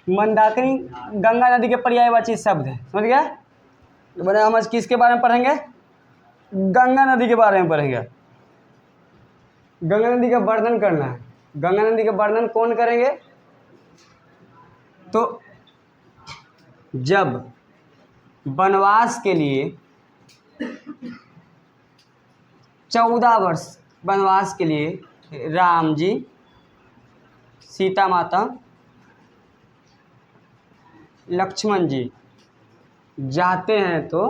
मंदाकिनी गंगा नदी के पर्यायवाची शब्द है, समझ गया। तो बड़े हम आज किसके बारे में पढ़ेंगे? गंगा नदी के बारे में पढ़ेंगे। गंगा नदी का वर्णन करना है। गंगा नदी का वर्णन कौन करेंगे? तो जब वनवास के लिए 14 वर्ष वनवास के लिए राम जी, सीता माता, लक्ष्मण जी जाते हैं तो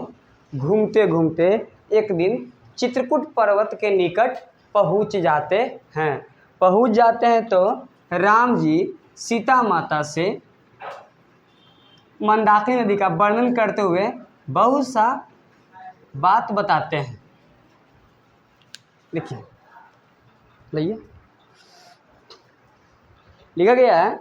घूमते घूमते एक दिन चित्रकूट पर्वत के निकट पहुंच जाते हैं। पहुंच जाते हैं तो राम जी सीता माता से मंदाकिनी नदी का वर्णन करते हुए बहुत सा बात बताते हैं। देखिए, लिखा गया है,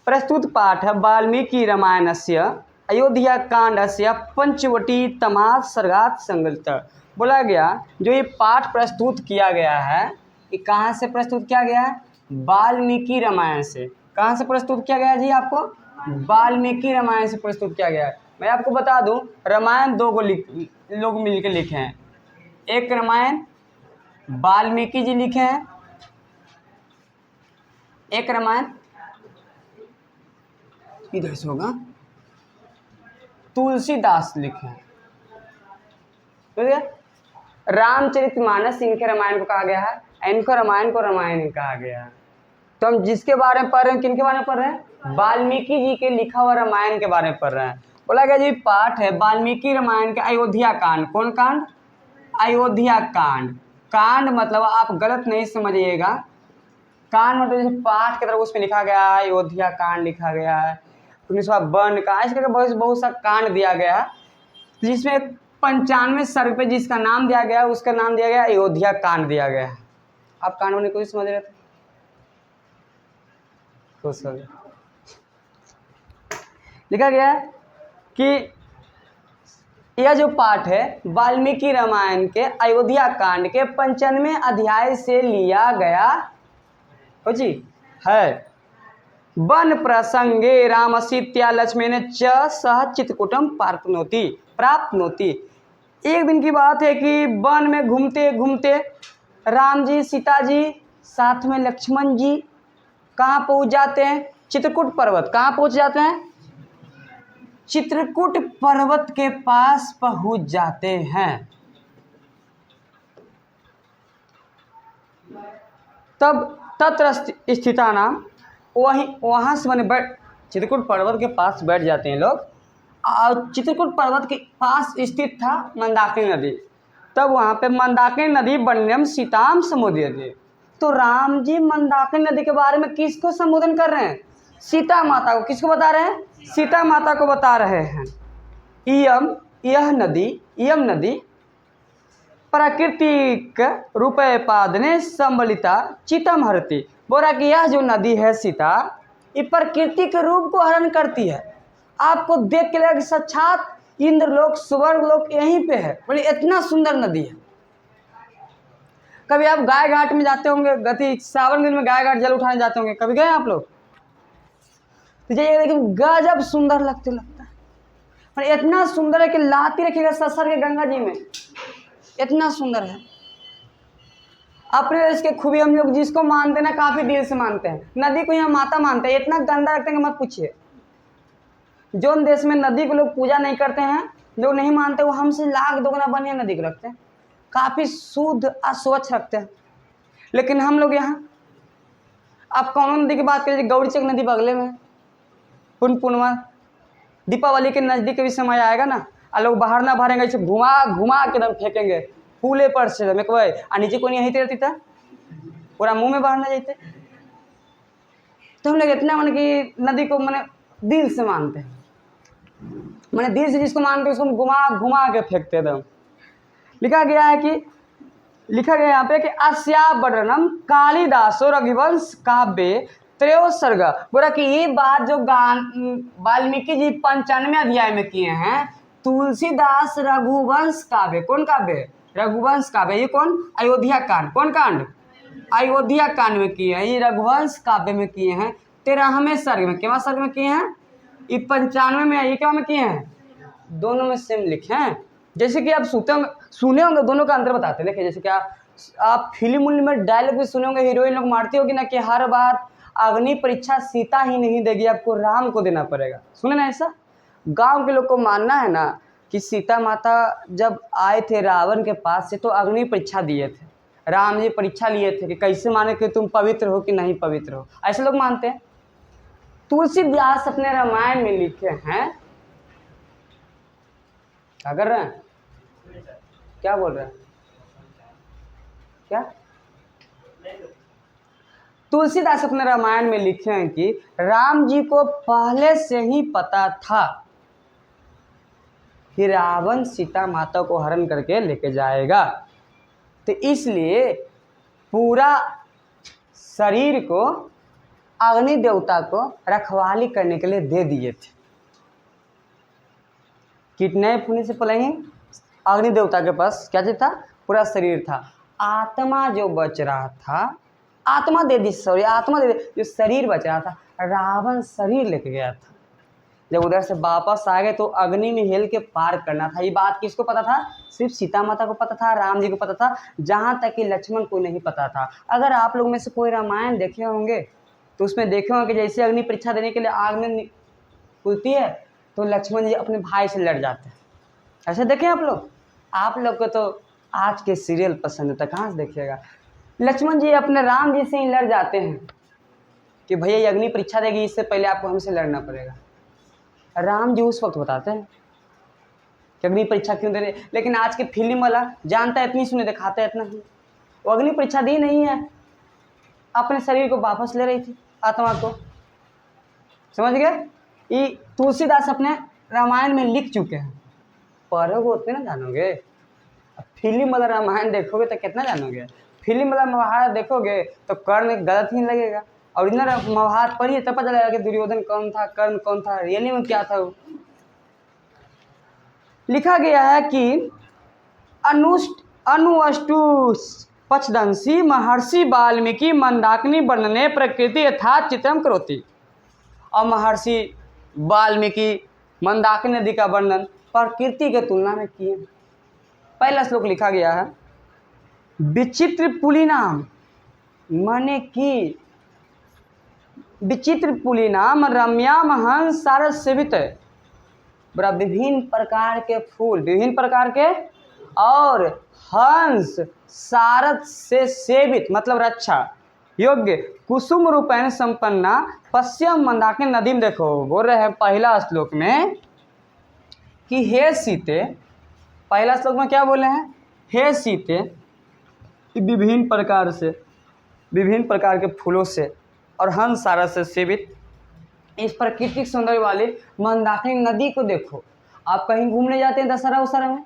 प्रस्तुत पाठ वाल्मीकि रामायणस्य अयोध्याकांडस्य पंचवटीतमात् सर्गात् संकलित। बोला गया जो ये पाठ प्रस्तुत किया गया है, ये कहाँ से प्रस्तुत किया गया है? वाल्मीकि रामायण से। कहाँ से प्रस्तुत किया गया है जी? आपको वाल्मीकि रामायण से प्रस्तुत किया गया है। मैं आपको बता दूं, रामायण दो लोग मिलकर लिखे हैं। एक रामायण वाल्मीकि जी लिखे हैं, एक रामायण इधर से होगा तुलसीदास लिखे हैं। तो रामचरितमानस इनके रामायण को कहा गया है, इनको रामायण को रामायण कहा गया है। तो हम जिसके बारे में पढ़ रहे हैं, किनके बारे में पढ़ रहे हैं? वाल्मीकि जी के लिखा हुआ रामायण के बारे में पढ़ रहे हैं। बोला गया जी पाठ है वाल्मीकि रामायण के अयोध्या कांड। कौन कांड? अयोध्या कांड। कांड मतलब आप गलत नहीं समझिएगा, कांड मतलब जैसे पाठ की तरफ उसमें लिखा गया है, अयोध्या कांड लिखा गया है, 1952 का, इस करके बहुत सा कांड दिया गया है, जिसमें 95 सर्ग पे जिसका नाम दिया गया उसका नाम दिया गया अयोध्या कांड दिया गया है। आप कांड होने को समझ रहे थे? लिखा गया है कि यह जो पाठ है वाल्मीकि रामायण के अयोध्या कांड के 95वें अध्याय से लिया गया हो जी है। वन प्रसंगे रामसीत्या लक्ष्मण च सह चित्रकूटम प्राप्नोति। एक दिन की बात है कि वन में घूमते घूमते राम जी, सीता जी, साथ में लक्ष्मण जी कहाँ पहुँच जाते हैं? चित्रकूट पर्वत। कहाँ पहुँच जाते हैं? चित्रकूट पर्वत के पास पहुँच जाते हैं। तब तत्र स्थिता नाम, वहाँ से मैंने चित्रकूट पर्वत के पास बैठ जाते हैं लोग। और चित्रकूट पर्वत के पास स्थित था मंदाकिनी नदी। तब वहाँ पे मंदाकिनी नदी वन्यम सीताम समुद्यते। तो राम जी मंदाकिनी नदी के बारे में किसको संबोधन कर रहे हैं? सीता माता को। किसको बता रहे हैं? सीता माता को बता रहे हैं। यह नदी प्राकृतिक रूपपादने सम्बलिता चितम हरति। बोला कि यह जो नदी है सीता, ये प्रकृति के रूप को हरण करती है। आपको देख के लगेगा कि साक्षात इंद्रलोक, स्वर्ग लोक यहीं पे है। बोले इतना सुंदर नदी है। कभी आप गाय घाट में जाते होंगे, गति सावन दिन में गाय घाट जल उठाने जाते होंगे, कभी गए आप लोग? तो जाइए, लेकिन गजब सुंदर लगता है। पर इतना सुंदर है कि लाती रखिएगा ससर के गंगा जी में, इतना सुंदर है। अपने इसके खूबी हम लोग जिसको मानते हैं ना, काफी दिल से मानते हैं। नदी को यहाँ माता मानते हैं, इतना गंदा रखते हैं कि मत पूछिए। जो देश में नदी को लोग पूजा नहीं करते हैं, लोग नहीं मानते, वो हमसे लाख दोगुना बढ़िया नदी को रखते हैं, काफी शुद्ध और स्वच्छ रखते हैं। लेकिन हम लोग यहाँ, आप कौन नदी की बात करिए, गौरीचक नदी बगले में, पुनपुनवा, दीपावली के नजदीक भी समय आएगा ना, और लोग बाहर ना भरेंगे, इसे घुमा घुमा के एकदम फेंकेंगे पुले पर से और नीचे को नहीं रहती था, पूरा मुंह में बाहर ना जाते। तो हम लोग इतना मन कि नदी को मैंने दिल से मानते हैं, मैंने दिल से जिसको मानते हैं उसको घुमा घुमा के फेंकते एकदम। लिखा गया यहाँ पे कि अस्या वर्णनम कालिदासो रघुवंश काव्य त्रयो सर्ग। बोला कि ये बात जो वाल्मीकि जी 95वें अध्याय में किए हैं, तुलसीदास रघुवंश काव्य। कौन काव्य? रघुवंश काव्य। ये कौन? अयोध्या कांड। कौन कांड? अयोध्या कांड में किए हैं, ये रघुवंश काव्य में किए हैं। 13वें सर्ग में, केवा सर्ग में किए हैं, ये 95 में, ये क्या में किए हैं, दोनों में सेम लिखे हैं। जैसे कि आप सुने होंगे, दोनों का अंतर बताते हैं। देखिए जैसे क्या आप फिल्म उल्म में डायलॉग भी सुने होंगे, हीरोइन लोग मारती होगी ना कि हर बार अग्नि परीक्षा सीता ही नहीं देगी, आपको राम को देना पड़ेगा। सुने ना ऐसा? गांव के लोग को मानना है ना कि सीता माता जब आए थे रावण के पास से तो अग्नि परीक्षा दिए थे, राम जी परीक्षा लिए थे कि कैसे माने कि तुम पवित्र हो कि नहीं पवित्र हो, ऐसे लोग मानते हैं। तुलसीदास अपने रामायण में लिखे हैं, क्या कर रहे हैं, क्या बोल रहे हैं, क्या? तुलसीदास अपने रामायण में लिखे हैं कि राम जी को पहले से ही पता था कि रावण सीता माता को हरण करके लेके जाएगा, तो इसलिए पूरा शरीर को अग्नि देवता को रखवाली करने के लिए दे दिए थे। किडनैप होने से पहले ही अग्नि देवता के पास क्या चीज था, पूरा शरीर था। आत्मा जो बच रहा था, आत्मा दे दी, सॉरी आत्मा दे दी, जो शरीर बच रहा था रावण शरीर लेके गया था। जब उधर से वापस आ गए तो अग्नि में हेल के पार करना था। ये बात किसको पता था? सिर्फ सीता माता को पता था, राम जी को पता था, जहाँ तक कि लक्ष्मण को नहीं पता था। अगर आप लोग में से कोई रामायण देखे होंगे तो उसमें देखे होंगे कि जैसे अग्नि परीक्षा देने के लिए आग में खुलती है तो लक्ष्मण जी अपने भाई से लड़ जाते हैं। ऐसे देखें आप लोग? आप लोग को तो आज के सीरियल पसंद होता है, कहाँ से देखिएगा। लक्ष्मण जी अपने राम जी से ही लड़ जाते हैं कि भैया ये अग्नि परीक्षा देगी, इससे पहले आपको हमसे लड़ना पड़ेगा। राम जी उस वक्त बताते हैं कि अग्नि परीक्षा क्यों दे रहे, लेकिन आज के फिल्म वाला जानता है इतनी सुने, दिखाता है इतना ही। वो अग्नि परीक्षा दी नहीं है, अपने शरीर को वापस ले रही थी, आत्मा को। समझ गए? ये तुलसीदास अपने रामायण में लिख चुके हैं, पढ़ोगे उतने ना जानोगे। फिल्म वाला रामायण देखोगे तो कितना जानोगे, फिल्म वाला महाभारत देखोगे तो कर्ण गलत ही लगेगा, ओरिजिनल महाभारत पढ़िए तब पता चलेगा कि दुर्योधन कौन था, कर्ण कौन था, रियली में क्या था वो। लिखा गया है कि अनुष्टु पचदंसी महर्षि वाल्मीकि मंदाकिनी वर्णने प्रकृति यथार्थ चित्रम करोति। और महर्षि वाल्मीकि मंदाकिनी नदी का वर्णन प्रकृति के तुलना में किए। पहला श्लोक लिखा गया है, विचित्र पुलिनाम माने कि विचित्र पुलिनाम रम्याम हंस सारस सेवित, बड़ा विभिन्न प्रकार के फूल, विभिन्न प्रकार के और हंस सारथ से सेवित मतलब रक्षा योग्य कुसुम रूपेण संपन्ना पश्चिम मंदाकिनी नदी में। देखो बोल रहे हैं पहला श्लोक में कि हे सीते, पहला श्लोक में क्या बोले हैं, हे सीते, विभिन्न प्रकार से, विभिन्न प्रकार के फूलों से और हंस सारथ से सेवित इस प्राकृतिक सौंदर्य वाले मंदाकिनी नदी को देखो। आप कहीं घूमने जाते हैं दशहरा उशहरा में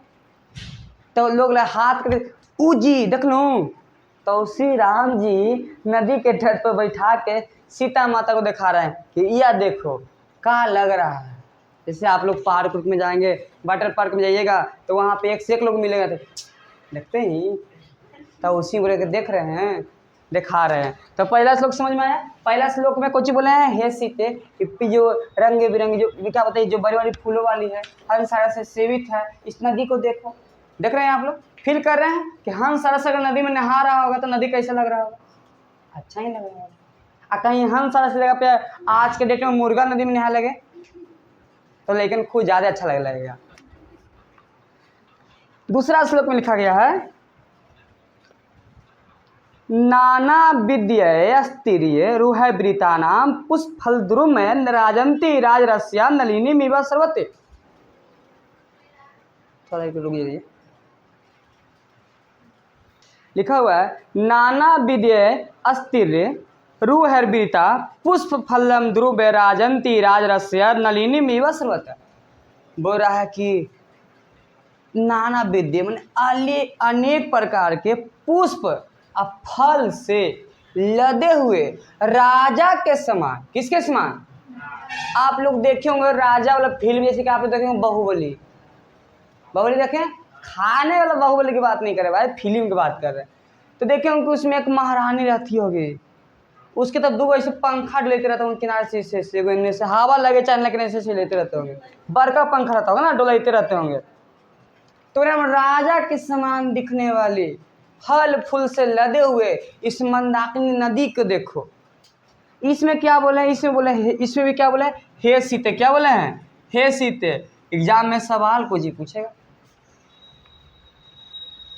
तो लोग हाथ कर जी देख लूँ, तो श्री राम जी नदी के तट पर बैठा के सीता माता को दिखा रहे हैं कि यह देखो क्या लग रहा है। जैसे आप लोग पार्क में जाएंगे, वाटर पार्क में जाइएगा तो वहाँ पे एक से एक लोग मिलेगा, तो देखते ही तो उसी को लेकर देख रहे हैं, दिखा रहे हैं। तो पहला श्लोक समझ में आया? पहला श्लोक में कुछ बोले हैं, हे सीते, जो रंग बिरंगी जो क्या बताइए जो बड़ी वाली फूलों वाली है, हंस सारा से सेवित है, इस नदी को देखो। देख रहे हैं आप लोग, फील कर रहे हैं कि हंस सारा से अगर नदी में नहा रहा होगा तो नदी कैसा लग रहा होगा, अच्छा ही लग रहा होगा। कहीं हंस सारा से जगह पे आज के डेट में मुर्गा नदी में नहा लगे तो लेकिन खुद ज़्यादा अच्छा लगेगा। दूसरा श्लोक में लिखा गया है, नाना विद्य स्त्रीय रूह वृतानाम पुष्पफल द्रुम राजंती राजरस्या नलिनी मीवा सर्वते। थोड़ा एक रुक जाइए, लिखा हुआ है नाना विद्य अस्थिर्य रूह वृता पुष्प फलम ध्रुव राजंती राजरस्या नलिनी मीवा सर्वते। बोल रहा है कि नाना विद्य माने अनेक प्रकार के पुष्प और फल से लदे हुए राजा के समान। किसके समान? आप लोग देखे होंगे राजा वाला फिल्म, जैसे कि आप लोग देखे होंगे बाहुबली। बाहुबली देखें, खाने वाला बाहुबली की बात नहीं कर रहे भाई, फिल्म की बात कर रहे हैं। तो देखे होंगे उसमें एक महारानी रहती होगी, उसके तब दो ऐसे पंखा लेते रहता हूँ किनारे से इन्हें से हवा लगे चाहे लेकिन ऐसे लेते रहते होंगे, बड़का पंखा रहता होगा ना, डोलाते रहते होंगे। तो राजा के समान दिखने वाले फल फूल से लदे हुए इस मंदाकिनी नदी को देखो। इसमें क्या बोले हैं, इसमें भी क्या बोले हैं, हे सीते, क्या बोले हैं, हे सीते। एग्जाम में सवाल को जी पूछेगा।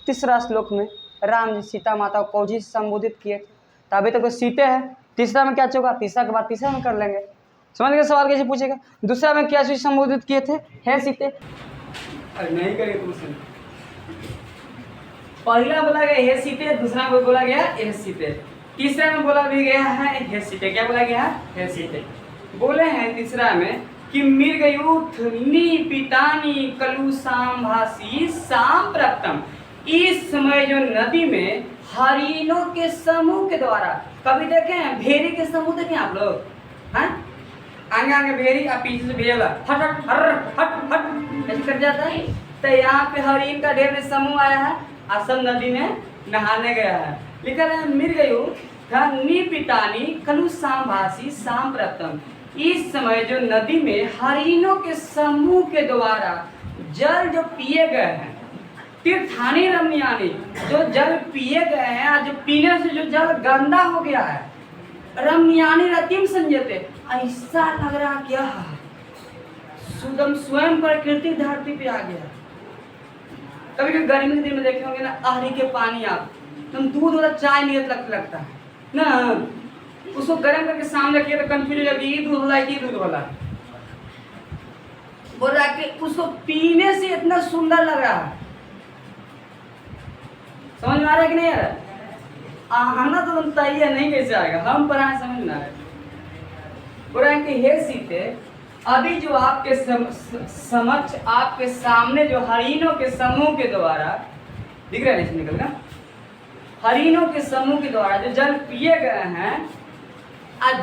तीसरा श्लोक में राम जी सीता माता को कौन जी संबोधित किए थे, तो अभी तक तो सीते हैं, तीसरा में क्या होगा, तीसरा के बाद तीसरा में कर लेंगे। समझ गए सवाल कैसे पूछेगा। दूसरा में क्या चीज संबोधित किए थे, हे सीते। अरे नहीं करेंगे तुमसे। पहला बोला गया हे सीते, दूसरा में बोला गया हे सीते, तीसरा में बोला भी गया है हे सीते। क्या बोला गया, हे सीते। बोले हैं तीसरा में कि मृगयूथ निपितानी कलु सांभासी सांप्रतम। इस समय जो नदी में हरिणों के समूह के द्वारा, कभी देखे हैं भेड़ी के समूह, देखे आप लोग, हैं आगे आगे भेड़ी और पीछे से भेड़ा हट हट हट हट हट ऐसे कर जाता है। तो यहाँ पे हरिण का ढेर समूह आया है और सब नदी में नहाने गया है। लिखा है मृगयूथ निपितानी कलु सांभासी सांप्रतम। इस समय जो नदी में हरिणों के समूह के द्वारा जल जो पिए गए हैं, तीर्थानी रमणीयानी, जो जल पिए गए हैं, आज पीने से जो जल गंदा हो गया है, रमणीयानी रतिम संजयते, ऐसा लग रहा क्या है सुदम स्वयं प्रकृति धरती पे आ गया। कभी कभी गर्मी के दिन में देखे होंगे ना, आहरी के पानी आप तुम दूध वाला चाय नहीं लगता है ना, उसको गर्म करके सामने किया तो कंफ्यूज हो जाती है, दूध वाला कि दूध वाला, बोल रहा कि उसको पीने से इतना सुंदर लग रहा है। समझ में आ रहा है कि नहीं आ रहा, आना तो बनता ही है, नहीं कैसे आएगा, हम पढ़ाए समझ में आ रहा है। बोल रहा है कि हे सीते, अभी जो आपके समक्ष आपके सामने जो हरिणों के समूह के द्वारा दिख रहा है, नहीं निकल गया, हरिणों के समूह के द्वारा जो जल पिए गए हैं,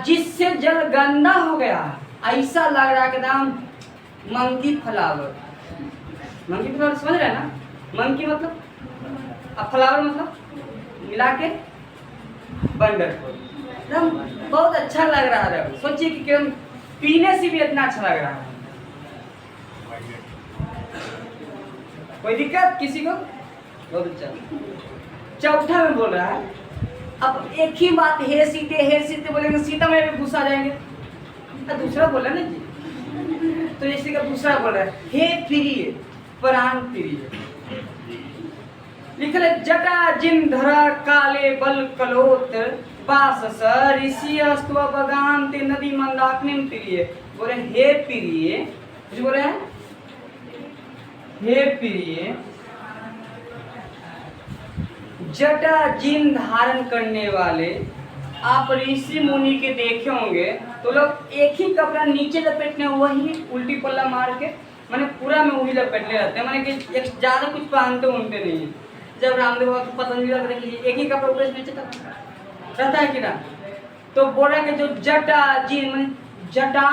जिससे जल गंदा हो गया, ऐसा लग रहा है कि नाम मंकी फ्लावर। मंकी फ्लावर समझ रहे हैं ना, मंकी मतलब अब फ्लावर मतलब मिला के वंडरफुल, एकदम बहुत अच्छा लग रहा है। सोचिए कि क्यों पीने से भी इतना अच्छा लग रहा है। कोई दिक्कत किसी को, बहुत अच्छा। चौथा में बोल रहा है, अब एक ही बात हे सीते बोलेंगे, सीता में भी गुस्सा जाएंगे, तो दूसरा बोला ना जी, तो जैसे का दूसरा बोल रहा है हे प्रिय प्राण प्रिय। लिखल जटा जिन धरा काले बल कलोत पास ऋषि अस्तु बगानते नदी मंदाकिनी प्रिय। बोले हे प्रिय, कुछ बोल रहे हैं, हे प्रिय जटा जिन धारण करने वाले, आप ऋषि मुनि के देखे होंगे तो लोग एक ही कपड़ा नीचे लपेटने, वही उल्टी पल्ला मार के मैंने पूरा में वही लपेटने रहते हैं, मैंने कि एक ज़्यादा कुछ पहनते उनते नहीं है। जब रामदेव पतंजलि का देख लीजिए, एक ही कपड़ा ऊपर से नीचे तक रहता है कि ना। तो बोल रहे हैं कि जो जटा जिन मैंने जटा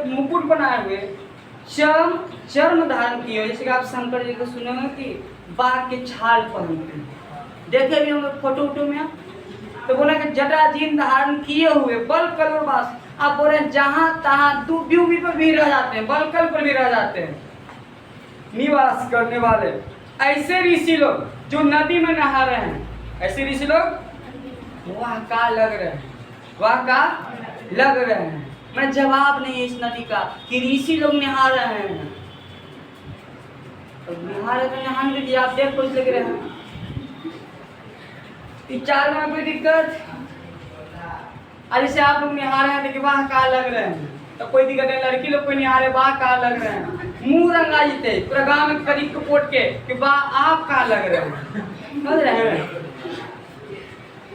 मुकुट बनाए हुए, चर्म धारण किए, जैसे कि आप शंकर जी को सुने होंगे कि बाघ के छाल पहनते हैं, देखे भी होंगे फोटो वोटो में आप। तो बोला कि जटा जिन धारण किए हुए बल कलोबास, आप बोल रहे हैं जहां तहां दूबी पर भी रह जाते हैं, बलकल पर भी रह जाते हैं, निवास करने वाले ऐसे ऋषि लोग जो नदी में नहा रहे हैं, ऐसे ऋषि लोग वह का लग रहे हैं, वह का लग रहे हैं। मैं जवाब नहीं है इस नदी का कि ऋषि लोग नहा रहे हैं, तो नहा रहे तो नहाने के आप देख कुछ लग रहे हैं। चार में कोई दिक्कत, और जैसे आप लोग नहा रहे हैं तो वाह का लग रहे हैं, तो कोई दिक्कत नहीं। लड़की लोग कोई नहा रहे वाह का लग रहे हैं, मुंह रंगा जीते पूरा गांव में करीब को पोट के कि वाह आप का लग रहे हैं, समझ रहे हैं।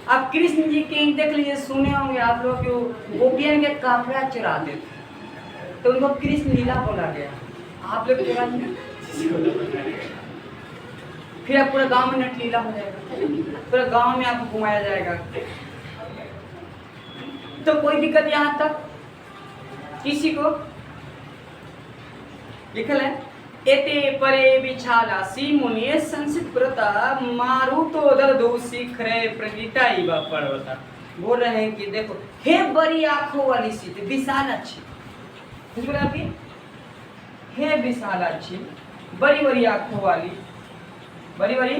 अब कृष्ण जी के देख लीजिए, सुने होंगे आप लोग कि गोपियन के कपड़ा चुराते थे, तो उनको कृष्ण लीला बोला गया। आप लोग चुरा फिर आप पूरा गांव में नट लीला हो जाएगा, पूरा गांव में आपको घुमाया जाएगा, तो कोई दिक्कत यहाँ तक किसी को। लिखल है एते परे विछाला सी मुनिये संसित प्रता मारुतो दधो शिखरे प्रगीता इवा पर्वता। बोल रहे हैं कि देखो, हे बड़ी आंखों वाली सीते, विशालाक्षी, कुछ बोला आपकी, हे विशालाक्षी, बड़ी बड़ी आंखों वाली, बड़ी बड़ी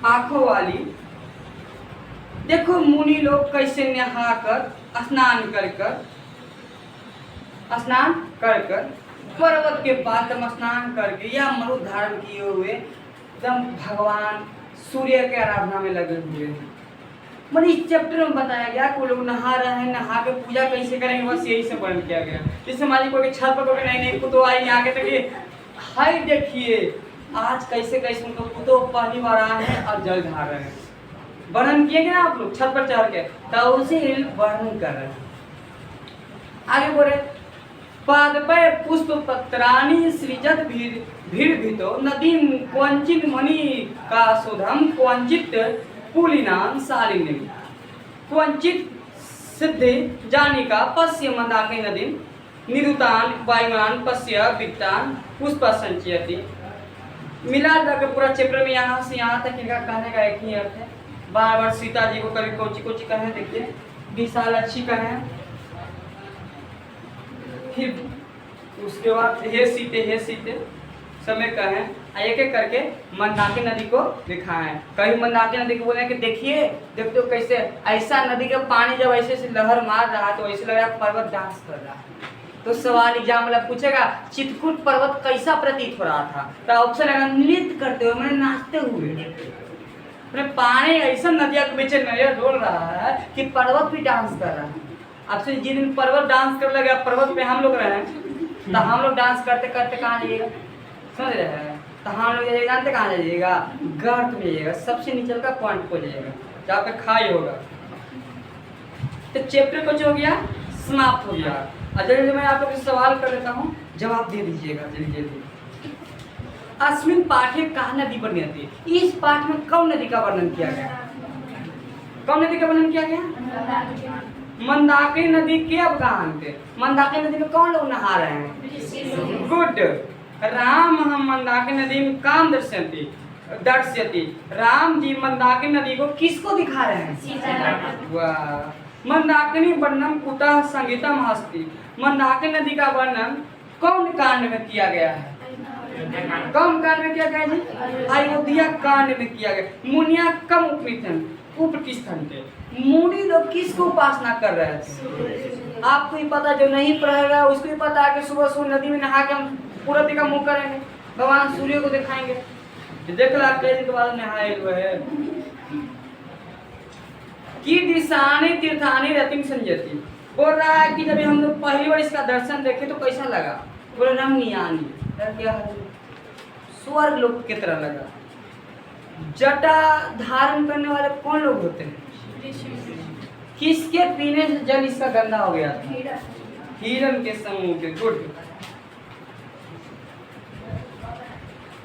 आंखों वाली, देखो मुनि लोग कैसे नहाकर स्नान कर कर पर्वत के पास स्नान करके या मरुद धारण किए हुए एकदम भगवान सूर्य के आराधना में लगे हुए हैं। मतलब इस चैप्टर में बताया गया कि वो लोग नहा रहे हैं, नहा के पूजा कैसे करेंगे, बस यही से वर्णन किया गया। जैसे मान लीजिए कोई छत पर कोई नहीं पुतो आई यहाँ के तक, हाय देखिए आज कैसे कैसे उनको पुतो पहली बार आए हैं और जल ढा रहे हैं, वर्णन किए गए ना आप लोग छत पर चढ़ के, तो उसे वर्णन कर रहे हैं। आगे बोले, पादपय पुष्प पत्राणि सृजत भीड़भितो नदीं क्वचित् मणि का शोधम क्वचित् पुलिनां शालिनीं क्वचित् सिद्धि जानिका पश्य मंदाकिनी नदीं निरुतान वायुमान पश्य वित्तान पुष्प संचयति। मिला जुला पूरा चैप्टर में यहाँ से यहाँ तक इनका कहने का एक ही अर्थ है। बार बार सीता जी को कभी कोची कहें, देखिए विशालाक्षी कहें, फिर उसके बाद हे सीते समय कहें, एक एक करके मंदाकिनी नदी को दिखाएं। कहीं मंदाकिनी नदी को बोले कि देखिए देखते हो कैसे ऐसा नदी का पानी जब ऐसे से लहर मार रहा है तो ऐसे लग रहा है पर्वत डांस कर रहा है। तो सवाल एग्जाम वाला पूछेगा चित्रकूट पर्वत कैसा प्रतीत हो रहा था, तो ऑप्शन है नृत्य करते हुए, मैंने नाचते हुए। पानी ऐसा नदिया के बीच नजर डोल रहा है कि पर्वत भी डांस कर रहा है। आपसे जिस दिन पर्वत डांस कर लगे, पर्वत पे हम लोग रहे तो हम लोग डांस करते करते कहाँ जाइएगा, समझ रहे हैं, तो हम लोग जाइएगा जानते कहाँ जाइएगा, गर्त में जाइएगा, सबसे नीचे का पॉइंट को जाइएगा जहाँ पे खाई होगा। तो चैप्टर कुछ हो गया, समाप्त हो गया। अगर मैं आप लोग से सवाल कर लेता हूँ, जवाब दे दीजिएगा जल्दी। अस्मिन पाठे कहा नदी वर्णयति, इस पाठ में कौन नदी का वर्णन किया गया, कौन नदी का वर्णन किया गया, मंदाकिनी नदी के अवगाहन पे। मंदाकिनी नदी में कौन लोग नहा रहे हैं, गुड। राम हम मंदाकिनी नदी में काम दर्शयति, राम जी मंदाकिनी नदी को किसको दिखा रहे हैं, वाह। मंदाकिनी वर्णन कुतः संगीतम अस्ति, मंदाकिनी नदी का वर्णन कौन कांड में किया गया है, कौन कांड में किया गया जी, अयोध्या कांड में किया गया। मुनिया कम उपतिष्ठन थे, मुनि लोग किसको उपासना कर रहे थे, आपको ही पता, जो नहीं पढ़ेगा उसको ही पता है कि सुबह सूर्य नदी में नहा के हम पूरब दिशा मुँह करेंगे, भगवान सूर्य को दिखाएंगे। देख ला कई दिन के बाद नहाए हुए है कि दिशानी तीर्थानी रतिम संजति। बोल रहा है कि जब हम लोग पहली बार इसका दर्शन देखे तो कैसा लगा, बोले रमणीयानी, क्या स्वर्ग लोक की तरह लगा। जटा धारण करने वाले कौन लोग होते हैं, किसके पीने से जल इसका गंदा हो गया था, हिरण के समूह के। गुड।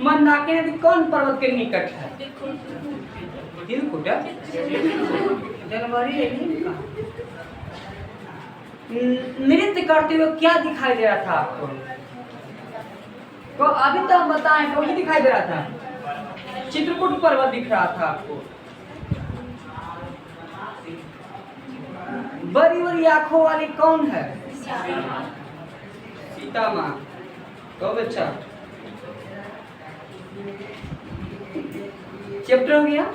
मंदाकिनी नदी कौन पर्वत के निकट है, जनवरी नृत्य करते हुए क्या दिखाई दे रहा था आपको, तो अभी तो हम बताएं तो ये दिखाई दे रहा था, चित्रकूट पर्वत दिख रहा था आपको। बड़ी बड़ी आंखों वाली कौन है, सीता माँ। बहुत अच्छा, चैप्टर हो गया।